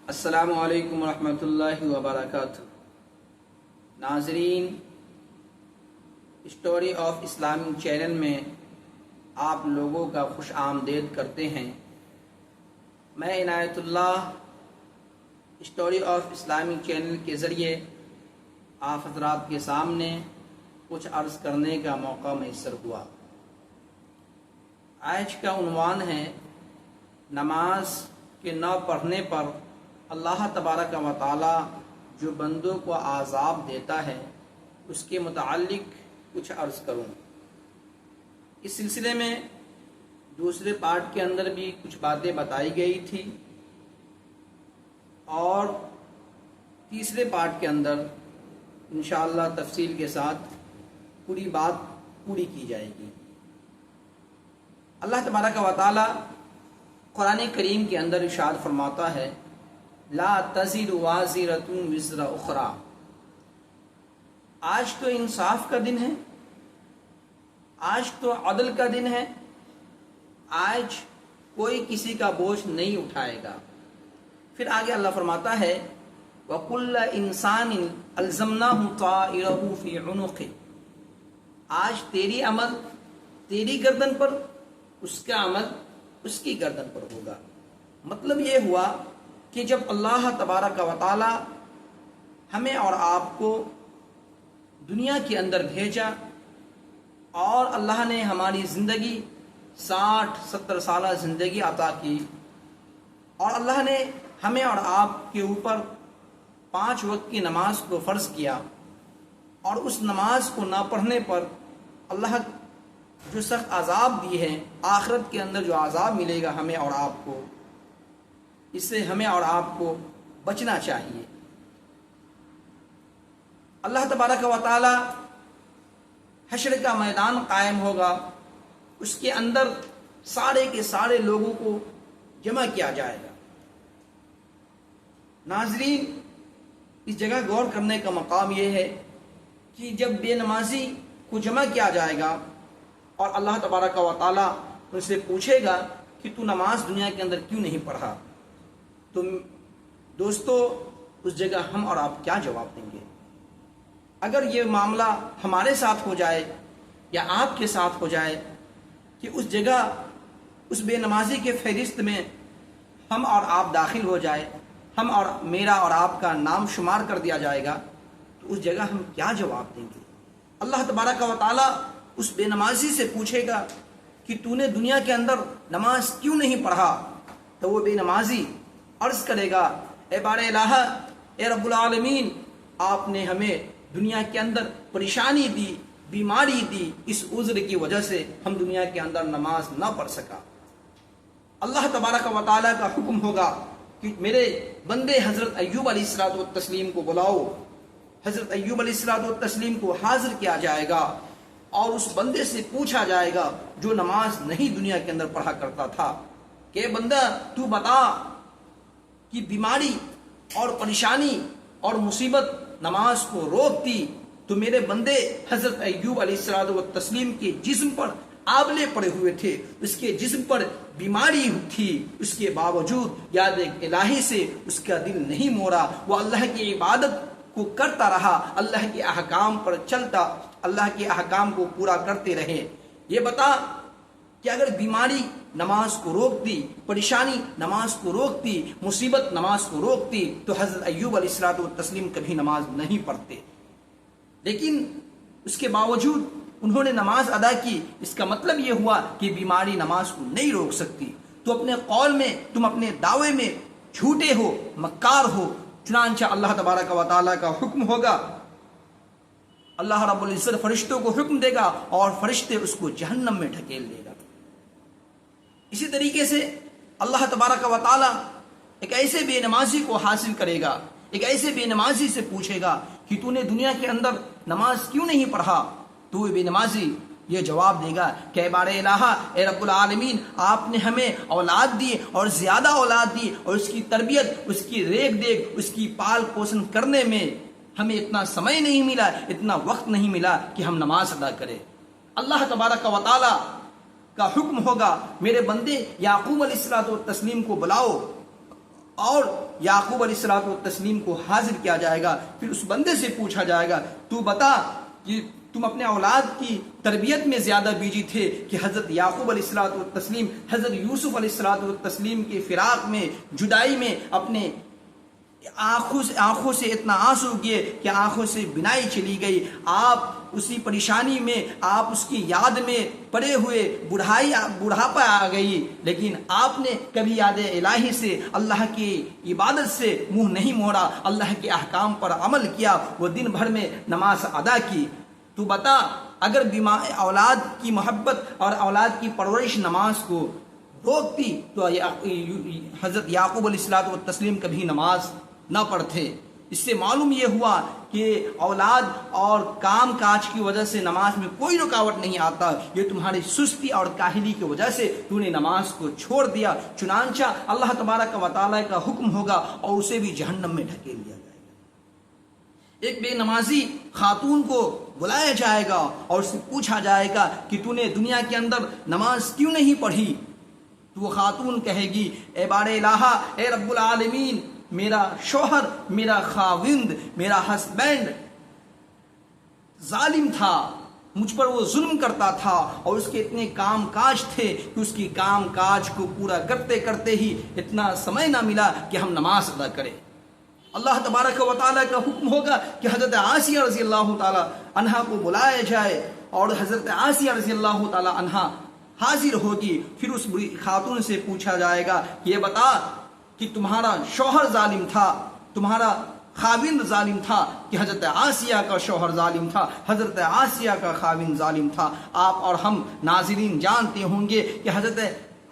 السلام علیکم ورحمۃ اللہ وبرکاتہ۔ ناظرین، اسٹوری آف اسلامک چینل میں آپ لوگوں کا خوش آمدید کرتے ہیں۔ میں عنایت اللہ اسٹوری آف اسلامک چینل کے ذریعے آپ حضرات کے سامنے کچھ عرض کرنے کا موقع میسر ہوا۔ آج کا عنوان ہے نماز کے نہ پڑھنے پر اللہ تبارک و تعالی جو بندوں کو عذاب دیتا ہے، اس کے متعلق کچھ عرض کروں۔ اس سلسلے میں دوسرے پارٹ کے اندر بھی کچھ باتیں بتائی گئی تھی اور تیسرے پارٹ کے اندر انشاءاللہ تفصیل کے ساتھ پوری بات پوری کی جائے گی۔ اللہ تبارک و تعالی قرآن کریم کے اندر ارشاد فرماتا ہے، لا تزر وازرۃ وزر اخری۔ آج تو انصاف کا دن ہے، آج تو عدل کا دن ہے، آج کوئی کسی کا بوجھ نہیں اٹھائے گا۔ پھر آگے اللہ فرماتا ہے، وَكُلَّ إِنسَانٍ أَلْزَمْنَاهُ طَائِرَهُ فِي عُنُقِهِ۔ آج تیری عمل تیری گردن پر، اس کا عمل اس کی گردن پر ہوگا۔ مطلب یہ ہوا کہ جب اللہ تبارک و تعالی ہمیں اور آپ کو دنیا کے اندر بھیجا اور اللہ نے ہماری زندگی 60-70 سالہ زندگی عطا کی، اور اللہ نے ہمیں اور آپ کے اوپر 5 وقت کی نماز کو فرض کیا، اور اس نماز کو نہ پڑھنے پر اللہ جو سخت عذاب دی ہے، آخرت کے اندر جو عذاب ملے گا ہمیں اور آپ کو، اس سے ہمیں اور آپ کو بچنا چاہیے۔ اللہ تبارک و تعالی حشر کا میدان قائم ہوگا، اس کے اندر سارے کے سارے لوگوں کو جمع کیا جائے گا۔ ناظرین، اس جگہ غور کرنے کا مقام یہ ہے کہ جب بے نمازی کو جمع کیا جائے گا اور اللہ تبارک و تعالی ان سے پوچھے گا کہ تو نماز دنیا کے اندر کیوں نہیں پڑھا، تو دوستو اس جگہ ہم اور آپ کیا جواب دیں گے؟ اگر یہ معاملہ ہمارے ساتھ ہو جائے یا آپ کے ساتھ ہو جائے کہ اس جگہ اس بے نمازی کے فہرست میں ہم اور آپ داخل ہو جائے، ہم اور میرا اور آپ کا نام شمار کر دیا جائے گا، تو اس جگہ ہم کیا جواب دیں گے؟ اللہ تبارک و تعالی اس بے نمازی سے پوچھے گا کہ تو نے دنیا کے اندر نماز کیوں نہیں پڑھا؟ تو وہ بے نمازی عرض کرے گا، اے بار الہ، اے رب العالمین، آپ نے ہمیں دنیا کے اندر پریشانی دی، بیماری دی، اس عذر کی وجہ سے ہم دنیا کے اندر نماز نہ پڑھ سکا۔ اللہ تبارک و تعالیٰ کا حکم ہوگا کہ میرے بندے حضرت ایوب علیہ الصلوۃ والتسلیم کو بلاؤ۔ حضرت ایوب علیہ الصلوۃ والتسلیم کو حاضر کیا جائے گا اور اس بندے سے پوچھا جائے گا جو نماز نہیں دنیا کے اندر پڑھا کرتا تھا کہ بندہ تو بتا کہ بیماری اور پریشانی اور مصیبت نماز کو روکتی تو میرے بندے حضرت ایوب علیہ الصلوۃ والتسلیم کے جسم پر آبلے پڑے ہوئے تھے، اس کے جسم پر بیماری تھی، اس کے باوجود یاد الہی سے اس کا دل نہیں موڑا، وہ اللہ کی عبادت کو کرتا رہا، اللہ کے احکام پر چلتا، اللہ کے احکام کو پورا کرتے رہے۔ یہ بتا کہ اگر بیماری نماز کو روکتی، پریشانی نماز کو روکتی، مصیبت نماز کو روکتی، تو حضرت ایوب علیہ الصلوۃ والتسلیم کبھی نماز نہیں پڑھتے، لیکن اس کے باوجود انہوں نے نماز ادا کی۔ اس کا مطلب یہ ہوا کہ بیماری نماز کو نہیں روک سکتی۔ تو اپنے قول میں، تم اپنے دعوے میں جھوٹے ہو، مکار ہو۔ چنانچہ اللہ تبارک و تعالیٰ کا حکم ہوگا، اللہ رب العزت فرشتوں کو حکم دے گا اور فرشتے اس کو جہنم میں ڈھکیل دے گا۔ اسی طریقے سے اللہ تبارک و تعالیٰ ایک ایسے بے نمازی کو حاصل کرے گا، ایک ایسے بے نمازی سے پوچھے گا کہ تو نے دنیا کے اندر نماز کیوں نہیں پڑھا؟ تو وہ بے نمازی یہ جواب دے گا کہ اے بار الہ، اے رب العالمین، آپ نے ہمیں اولاد دی اور زیادہ اولاد دی، اور اس کی تربیت، اس کی ریکھ دیکھ، اس کی پال پوشن کرنے میں ہمیں اتنا سمے نہیں ملا، اتنا وقت نہیں ملا کہ ہم نماز ادا کریں۔ اللہ تبارک و تعالی کا حکم ہوگا، میرے بندے یعقوب علیہ الصلوۃ والتسلیم کو بلاؤ، اور یعقوب علیہ الصلوۃ والتسلیم کو حاضر کیا جائے گا. پھر اس بندے سے پوچھا جائے گا تو بتا کہ تم اپنے اولاد کی تربیت میں زیادہ بیجی تھے کہ حضرت یعقوب علیہ الصلوۃ والتسلیم حضرت یوسف علیہ الصلوۃ والتسلیم کے فراق میں جدائی میں اپنے آنکھوں سے اتنا آنسو کیے کہ آنکھوں سے بینائی چلی گئی. آپ اسی پریشانی میں آپ اس کی یاد میں پڑے ہوئے بڑھاپا آ گئی, لیکن آپ نے کبھی یاد الہی سے اللہ کی عبادت سے منہ نہیں موڑا, اللہ کے احکام پر عمل کیا, وہ دن بھر میں نماز ادا کی. تو بتا اگر اولاد کی محبت اور اولاد کی پرورش نماز کو روکتی تو حضرت یعقوب علیہ الصلوۃ والتسلیم کبھی نماز نہ پڑھتے. اس سے معلوم یہ ہوا کہ اولاد اور کام کاج کی وجہ سے نماز میں کوئی رکاوٹ نہیں آتا, یہ تمہاری سستی اور کاہلی کی وجہ سے تو نے نماز کو چھوڑ دیا. چنانچہ اللہ تبارک و تعالیٰ کا حکم ہوگا اور اسے بھی جہنم میں ڈھکیل دیا جائے گا. ایک بے نمازی خاتون کو بلایا جائے گا اور اس سے پوچھا جائے گا کہ تو نے دنیا کے اندر نماز کیوں نہیں پڑھی. تو وہ خاتون کہے گی اے بار الہ, اے رب العالمین, میرا شوہر, میرا خاوند, میرا ہسبینڈ ظالم تھا, مجھ پر وہ ظلم کرتا تھا اور اس کے اتنے کام کاج تھے کہ اس کی کام کاج کو پورا کرتے کرتے ہی اتنا سمے نہ ملا کہ ہم نماز ادا کریں. اللہ تبارک و تعالیٰ کا حکم ہوگا کہ حضرت آسیہ رضی اللہ تعالیٰ عنہا کو بلایا جائے اور حضرت آسیہ رضی اللہ تعالیٰ عنہا حاضر ہوگی. پھر اس بری خاتون سے پوچھا جائے گا کہ یہ بتا کہ تمہارا شوہر ظالم تھا, تمہارا خاوند ظالم تھا کہ حضرت آسیہ کا شوہر ظالم تھا, حضرت آسیہ کا خاوند ظالم تھا. آپ اور ہم ناظرین جانتے ہوں گے کہ حضرت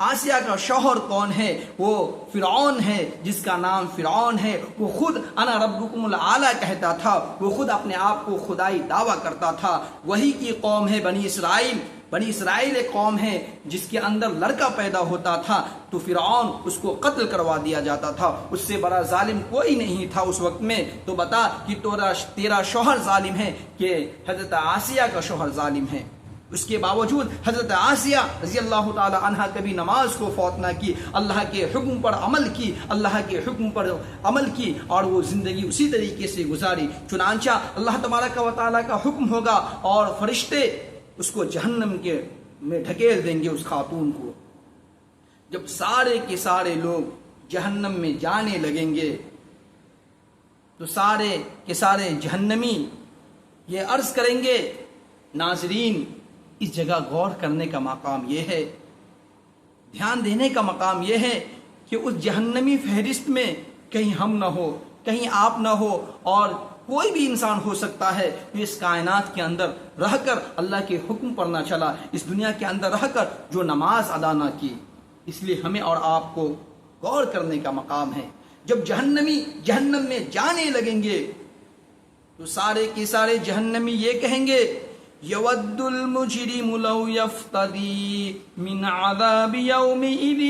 آسیہ کا شوہر کون ہے, وہ فرعون ہے, جس کا نام فرعون ہے. وہ خود انا ربکم الاعلی کہتا تھا, وہ خود اپنے آپ کو خدائی دعویٰ کرتا تھا. وہی کی قوم ہے بنی اسرائیل. بنی اسرائیل ایک قوم ہے جس کے اندر لڑکا پیدا ہوتا تھا تو فرعون اس کو قتل کروا دیا جاتا تھا. اس سے بڑا ظالم کوئی نہیں تھا اس وقت میں. تو بتا کہ تیرا شوہر ظالم ہے کہ حضرت آسیہ کا شوہر ظالم ہے. اس کے باوجود حضرت آسیہ رضی اللہ تعالی عنہا کبھی نماز کو فوت نہ کی, اللہ کے حکم پر عمل کی, اللہ کے حکم پر عمل کی اور وہ زندگی اسی طریقے سے گزاری. چنانچہ اللہ تبارک و تعالیٰ کا حکم ہوگا اور فرشتے اس کو جہنم کے میں ڈھکیل دیں گے اس خاتون کو. جب سارے کے سارے لوگ جہنم میں جانے لگیں گے تو سارے کے سارے جہنمی یہ عرض کریں گے. ناظرین, اس جگہ غور کرنے کا مقام یہ ہے, دھیان دینے کا مقام یہ ہے کہ اس جہنمی فہرست میں کہیں ہم نہ ہو, کہیں آپ نہ ہو, اور کوئی بھی انسان ہو سکتا ہے جو اس کائنات کے اندر رہ کر اللہ کے حکم پر نہ چلا, اس دنیا کے اندر رہ کر جو نماز ادا نہ کی. اس لیے ہمیں اور آپ کو غور کرنے کا مقام ہے. جب جہنمی جہنم میں جانے لگیں گے تو سارے کے سارے جہنمی یہ کہیں گے یود المجرم لو یفتدی من عذاب یومئذ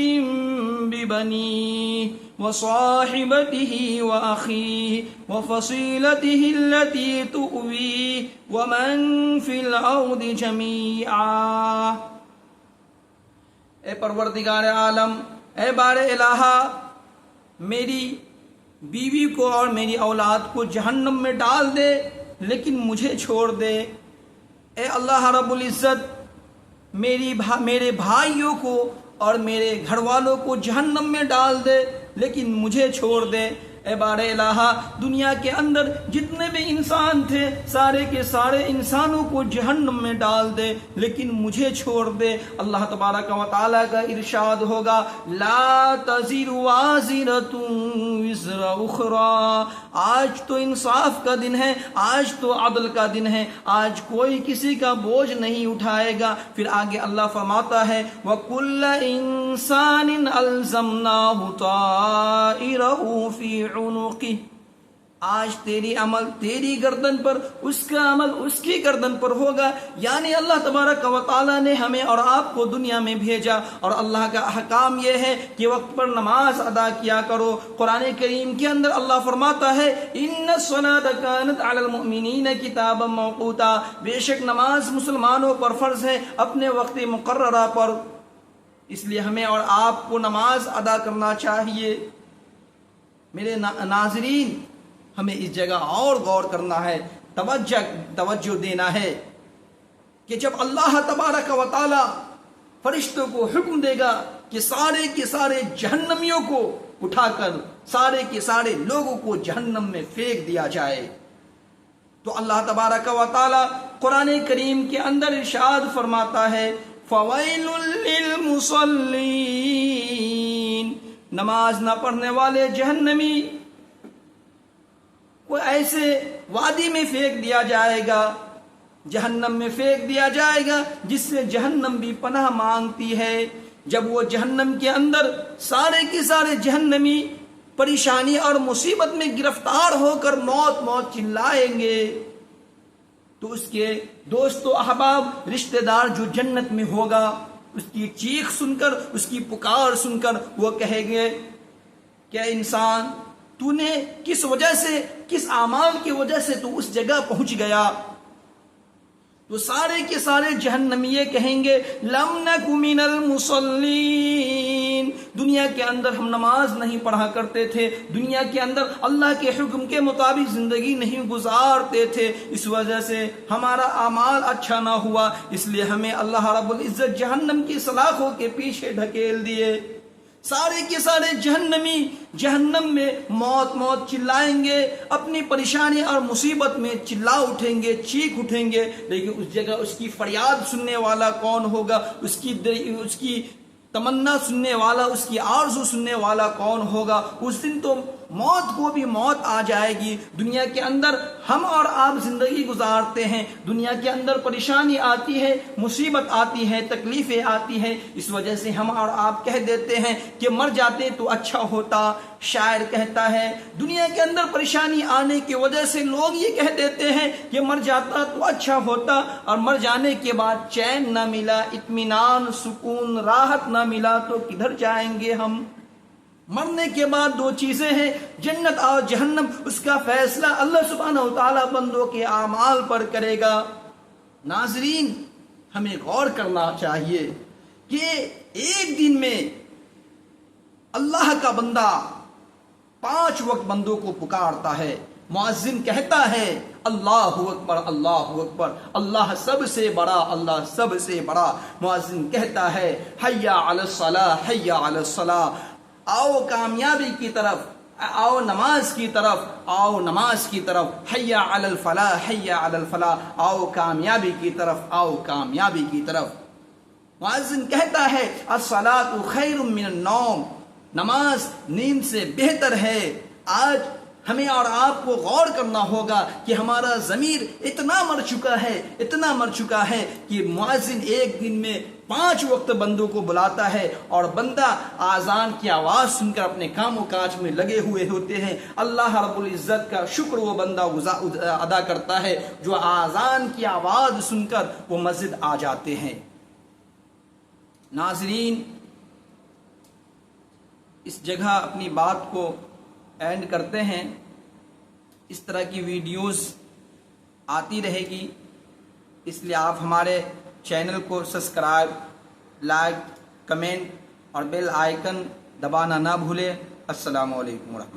ببنیہ وصاحبته وأخيه وفصيلته التي تؤويه ومن في الأرض جميعا. اے پروردگار عالم, اے بار الہ, میری بیوی کو اور میری اولاد کو جہنم میں ڈال دے لیکن مجھے چھوڑ دے. اے اللہ رب العزت, میرے بھائیوں کو اور میرے گھر والوں کو جہنم میں ڈال دے لیکن مجھے چھوڑ دے. اے بار الہ, دنیا کے اندر جتنے بھی انسان تھے سارے کے سارے انسانوں کو جہنم میں ڈال دے لیکن مجھے چھوڑ دے. اللہ تبارک و تعالیٰ کا ارشاد ہوگا لا تزر وازرۃ وزر اخری. آج تو انصاف کا دن ہے, آج تو عدل کا دن ہے, آج کوئی کسی کا بوجھ نہیں اٹھائے گا. پھر آگے اللہ فرماتا ہے وَكُلَّ إِنسَانٍ أَلْزَمْنَاهُ طَائِرَهُ فِي عنقه. آج تیری عمل تیری گردن پر, اس کا عمل اس کی گردن پر ہوگا. یعنی اللہ تبارک و تعالیٰ نے ہمیں اور آپ کو دنیا میں بھیجا اور اللہ کا احکام یہ ہے کہ وقت پر نماز ادا کیا کرو. قرآن کریم کے اندر اللہ فرماتا ہے ان الصلاۃ کانت علی المؤمنین کتابا موقوتا. بے شک نماز مسلمانوں پر فرض ہے اپنے وقت مقررہ پر. اس لیے ہمیں اور آپ کو نماز ادا کرنا چاہیے. میرے ناظرین، ہمیں اس جگہ اور غور کرنا ہے، توجہ دینا ہے کہ جب اللہ تبارک و تعالی فرشتوں کو حکم دے گا کہ سارے کے سارے جہنمیوں کو اٹھا کر سارے کے سارے لوگوں کو جہنم میں پھینک دیا جائے، تو اللہ تبارک و تعالی قرآن کریم کے اندر ارشاد فرماتا ہے فویل للمصلین، نماز نہ پڑھنے والے جہنمی کو ایسے وادی میں پھینک دیا جائے گا، جہنم میں پھینک دیا جائے گا جس سے جہنم بھی پناہ مانگتی ہے۔ جب وہ جہنم کے اندر سارے کے سارے جہنمی پریشانی اور مصیبت میں گرفتار ہو کر موت موت چلائیں گے، تو اس کے دوست و احباب رشتہ دار جو جنت میں ہوگا، اس کی چیخ سن کر، اس کی پکار سن کر وہ کہیں گے کہ انسان، تو نے کس وجہ سے، کس اعمال کی وجہ سے تو اس جگہ پہنچ گیا؟ تو سارے کے سارے جہنمی یہ کہیں گے لم نک من المصلین، دنیا کے اندر ہم نماز نہیں پڑھا کرتے تھے، دنیا کے اندر اللہ کے حکم کے مطابق زندگی نہیں گزارتے تھے، اس وجہ سے ہمارا اعمال اچھا نہ ہوا، اس لیے ہمیں اللہ رب العزت جہنم کی سلاخوں کے پیچھے ڈھکیل دیے۔ سارے کے سارے جہنمی جہنم میں موت موت چلائیں گے، اپنی پریشانی اور مصیبت میں چلا اٹھیں گے، چیخ اٹھیں گے، لیکن اس جگہ اس کی فریاد سننے والا کون ہوگا؟ اس کی تمنا سننے والا، اس کی آرزو سننے والا کون ہوگا؟ اس دن تو موت کو بھی موت آ جائے گی۔ دنیا کے اندر ہم اور آپ زندگی گزارتے ہیں، دنیا کے اندر پریشانی آتی ہے، مصیبت آتی ہے، تکلیفیں آتی ہیں، اس وجہ سے ہم اور آپ کہہ دیتے ہیں کہ مر جاتے تو اچھا ہوتا۔ شاعر کہتا ہے دنیا کے اندر پریشانی آنے کی وجہ سے لوگ یہ کہہ دیتے ہیں کہ مر جاتا تو اچھا ہوتا، اور مر جانے کے بعد چین نہ ملا، اطمینان، سکون، راحت نہ ملا تو کدھر جائیں گے ہم؟ مرنے کے بعد دو چیزیں ہیں، جنت اور جہنم، اس کا فیصلہ اللہ سبحانہ و تعالیٰ بندوں کے اعمال پر کرے گا۔ ناظرین، ہمیں غور کرنا چاہیے کہ ایک دن میں اللہ کا بندہ 5 وقت بندوں کو پکارتا ہے۔ مؤذن کہتا ہے اللہ اکبر، اللہ اکبر، اللہ سب سے بڑا، اللہ سب سے بڑا۔ مؤذن کہتا ہے حی علی الصلاۃ، حی علی الصلاۃ، آؤ کامیابی کی طرف، آؤ نماز کی طرف، آؤ نماز کی طرف، حی علی الفلاح، حی علی الفلاح، آؤ کامیابی کی طرف، آؤ کامیابی کی طرف۔ مؤذن کہتا ہے الصلاۃ خیر من النوم، نماز نیند سے بہتر ہے۔ آج ہمیں اور آپ کو غور کرنا ہوگا کہ ہمارا ضمیر اتنا مر چکا ہے، اتنا مر چکا ہے کہ مؤذن ایک دن میں 5 وقت بندوں کو بلاتا ہے، اور بندہ آذان کی آواز سن کر اپنے کام و کاج میں لگے ہوئے ہوتے ہیں۔ اللہ رب العزت کا شکر وہ بندہ ادا کرتا ہے جو آذان کی آواز سن کر وہ مسجد آ جاتے ہیں۔ ناظرین، اس جگہ اپنی بات کو اینڈ کرتے ہیں۔ اس طرح کی ویڈیوز آتی رہے گی، اس لیے آپ ہمارے چینل کو سبسکرائب، لائک، کمنٹ اور بیل آئیکن دبانا نہ بھولیں۔ السلام علیکم ورحمۃ اللہ۔